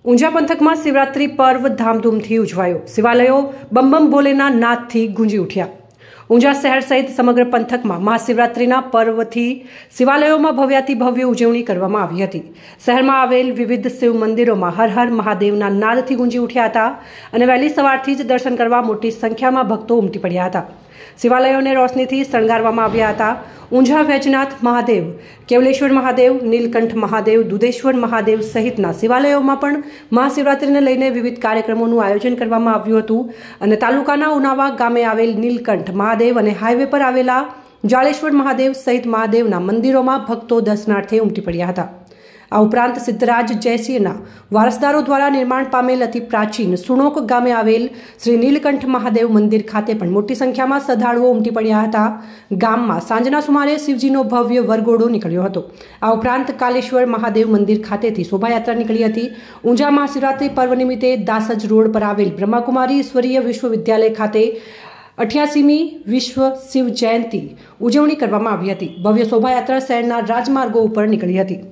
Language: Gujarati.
ઊંઝા પંથકમાં શિવરાત્રી પર્વ ધામધૂમથી ઉજવાયો। શિવાલયો બમ બમ ભોલેના નાદથી ગુંજી ઉઠ્યા। ઊંઝા શહેર સહિત સમગ્ર પંથકમાં મહાશિવરાત્રીના પર્વથી શિવાલયોમાં ભવ્યાતિ ભવ્ય ઉજવણી કરવામાં આવી હતી। શહેરમાં આવેલ વિવિધ શિવ મંદિરોમાં હર હર મહાદેવના નાદથી ગુંજી ઉઠ્યા હતા અને વહેલી સવારથી જ દર્શન કરવા મોટી સંખ્યામાં ભક્તો ઉમટી પડ્યા હતા। શિવાલયોને રોશનીથી શણગારવામાં આવ્યા હતા। ઊંઝા વૈજનાથ મહાદેવ, કેવલેશ્વર મહાદેવ, નીલકંઠ મહાદેવ, દુધેશ્વર મહાદેવ સહિતના શિવાલયોમાં પણ મહાશિવરાત્રીને લઈને વિવિધ કાર્યક્રમોનું આયોજન કરવામાં આવ્યું હતું અને તાલુકાના ઉનાવા ગામે આવેલ નીલકંઠ મહાદેવ અને હાઈવે પર આવેલા જાળેશ્વર મહાદેવ સહિત મહાદેવના મંદિરોમાં ભક્તો દર્શનાર્થે ઉમટી પડ્યા હતા। આ ઉપરાંત સિદ્ધરાજ જયસિંહના વારસદારો દ્વારા નિર્માણ પામેલ અતિ પ્રાચીન સુણોક ગામે આવેલ શ્રી નીલકંઠ મહાદેવ મંદિર ખાતે પણ મોટી સંખ્યામાં શ્રદ્ધાળુઓ ઉમટી પડ્યા હતા। ગામમાં સાંજના સુમારે શિવજીનો ભવ્ય વરઘોડો નીકળ્યો હતો। આ ઉપરાંત કાલેશ્વર મહાદેવ મંદિર ખાતેથી શોભાયાત્રા નીકળી હતી। ઊંઝા મહાશિવરાત્રી પર્વ નિમિત્તે દાસજ રોડ પર આવેલ બ્રહ્માકુમારી ઈશ્વરીય વિશ્વવિદ્યાલય ખાતે 88મી વિશ્વ શિવ જયંતિ ઉજવણી કરવામાં આવી હતી। ભવ્ય શોભાયાત્રા શહેરના રાજમાર્ગો ઉપર નીકળી હતી।